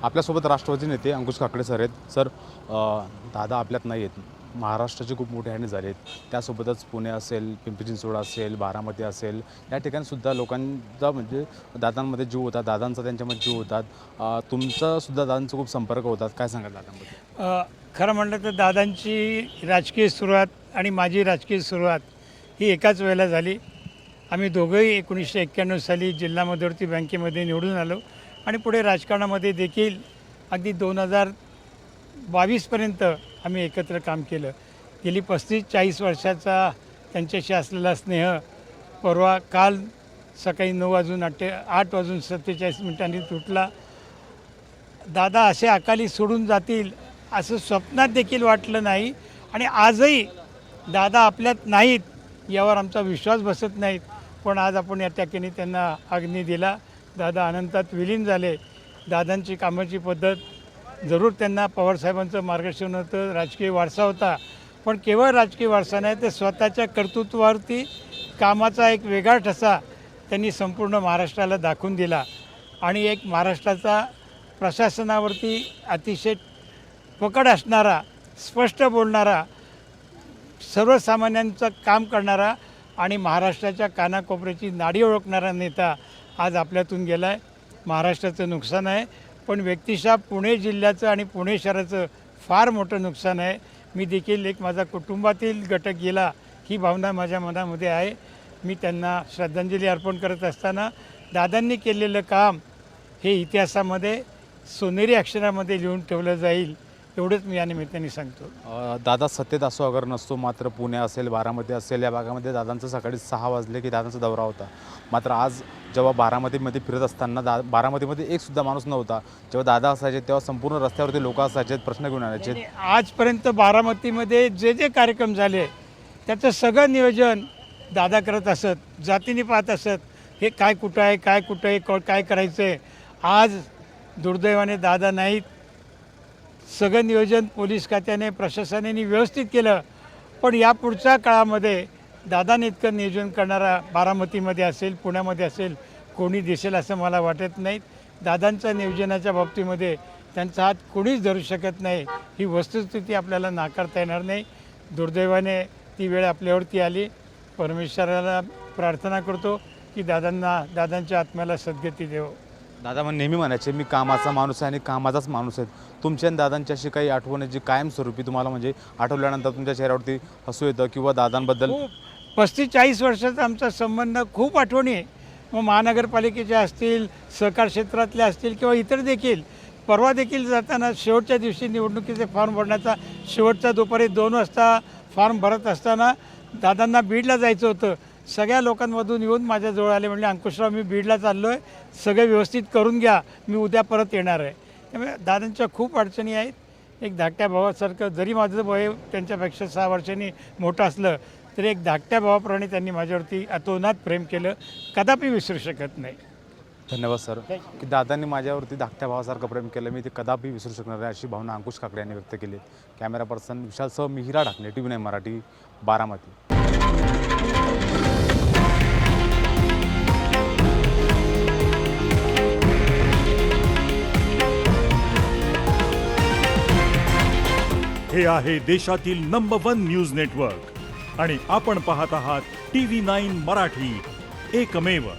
आपल्यासोबत राष्ट्रवादी नेते अंकुश काकडे सर आहेत. सर, दादा आपल्यात नाही आहेत. महाराष्ट्राचे खूप मोठे हानी झाले आहेत. त्यासोबतच पुणे असेल, पिंपरी चिंचवड असेल, बारामती असेल, या ठिकाणीसुद्धा लोकांचा म्हणजे दादांमध्ये जीव होता, दादांचा त्यांच्यामध्ये जीव होतात. तुमचासुद्धा दादांचा खूप संपर्क होतात. काय सांगाल दादांबद्दल? खरं म्हटलं तर दादांची राजकीय सुरुवात आणि माझी राजकीय सुरुवात ही एकाच वेळेला झाली. आम्ही दोघंही 1991 साली जिल्हा मध्यवर्ती बँकेमध्ये निवडून आलो आणि पुढे राजकारणामध्ये देखील अगदी 2022पर्यंत आम्ही एकत्र काम केलं. गेली 35-40 वर्षाचा त्यांच्याशी असलेला स्नेह काल सकाळी 8:47 तुटला. दादा असे अकाली सोडून जातील असं स्वप्नात देखील वाटलं नाही आणि आजही दादा आपल्यात नाहीत यावर आमचा विश्वास बसत नाहीत. पण आज आपण या ठिकाणी त्यांना अग्नी दिला. दादा अनंतात विलीन झाले. दादांची कामाची पद्धत जरूर त्यांना पवारसाहेबांचं मार्गदर्शन होतं, राजकीय वारसा होता, पण केवळ राजकीय वारसा नाही तर स्वतःच्या कर्तृत्वावरती कामाचा एक वेगळा ठसा त्यांनी संपूर्ण महाराष्ट्राला दाखवून दिला आणि एक महाराष्ट्राचा प्रशासनावरती अतिशय पकड असणारा, स्पष्ट बोलणारा, सर्वसामान्यांचं काम करणारा आणि महाराष्ट्राच्या कानाकोपऱ्याची नाडी ओळखणारा नेता आज आपल्यातून गेला आहे. महाराष्ट्राचं नुकसान आहे, पण व्यक्तिशः पुणे जिल्ह्याचं आणि पुणे शहराचं फार मोठं नुकसान आहे. मी देखील एक माझा कुटुंबातील घटक गेला ही भावना माझ्या मनामध्ये आहे. मी त्यांना श्रद्धांजली अर्पण करत असताना दादांनी केलेलं काम हे इतिहासामध्ये सोनेरी अक्षरामध्ये लिहून ठेवलं जाईल एवढंच मी या निमित्ताने सांगतो. दादा सत्तेत असो अगर नसतो, मात्र पुणे असेल, बारामती असेल, या भागामध्ये दादांचं सकाळी 6 वाजले की दादांचा दौरा होता. मात्र आज जेव्हा बारामतीमध्ये फिरत असताना बारामतीमध्ये एकसुद्धा माणूस नव्हता. जेव्हा दादा असायचे तेव्हा संपूर्ण रस्त्यावरती लोक असायचे, प्रश्न घेऊन आणायचे. आजपर्यंत बारामतीमध्ये जे जे कार्यक्रम झाले त्याचं सगळं नियोजन दादा करत असत, जातीने पाहत असत, हे काय कुठं आहे, काय कुठं आहे, काय करायचं आहे. आज दुर्दैवाने दादा नाहीत. सगळं नियोजन पोलीस खात्याने, प्रशासनाने व्यवस्थित केलं, पण या पुढच्या काळामध्ये दादाने इतकं नियोजन करणारा बारामतीमध्ये असेल, पुण्यामध्ये असेल कोणी दिसेल असं मला वाटत नाही. दादांच्या नियोजनाच्या बाबतीमध्ये त्यांचा हात कोणीच धरू शकत नाही. ही वस्तुस्थिती आपल्याला नाकारता येणार नाही. दुर्दैवाने ती वेळ आपल्यावरती आली. परमेश्वराला प्रार्थना करतो की दादांच्या आत्म्याला सद्गती देव. दादा नेहमी म्हणायचे, मी कामाचा माणूस आहे आणि कामाचाच माणूस आहे. तुमच्या आणि दादांची अशी काही आठवण जी कायमस्वरूपी तुम्हाला म्हणजे आठवल्यानंतर तुमच्या चेहऱ्यावरती हसू येतं किंवा दादांबद्दल? खूप 35-40 वर्षाचा आमचा संबंध, खूप आठवणी आहे. मग महानगरपालिकेच्या असतील, सहकार क्षेत्रातल्या असतील किंवा इतर देखील. परवा देखील जाताना शेवटच्या दिवशी निवडणुकीचे फॉर्म भरण्याचा शेवटचा दुपारी 2 वाजता फॉर्म भरत असताना दादांना बीडला जायचं होतं. सगळ्या लोकांमधून येऊन माझ्याजवळ आले, म्हणले अंकुशराव मी बीडला चाललो आहे, सगळं व्यवस्थित करून घ्या, मी उद्या परत येणार आहे. त्यामुळे दादांच्या खूप अडचणी आहेत. एक धाकट्या भावासारखं, जरी माझं वय त्यांच्यापेक्षा 6 वर्षांनी मोठं असलं तरी एक धाकट्या भावाप्रमाणे त्यांनी माझ्यावरती अतोनात प्रेम केलं, कदापि विसरू शकत नाही. धन्यवाद सर, की दादांनी माझ्यावरती धाकट्या भावासारखं प्रेम केलं, मी ते कदापि विसरू शकणार नाही अशी भावना अंकुश काकडे यांनी व्यक्त केली. Camera person विशालसह Mihira Dhakane, TV9 Marathi, Baramati. हे आहे देशातील नंबर 1 न्यूज नेटवर्क आणि आपण पाहत आहात TV9 मराठी, एकमेव.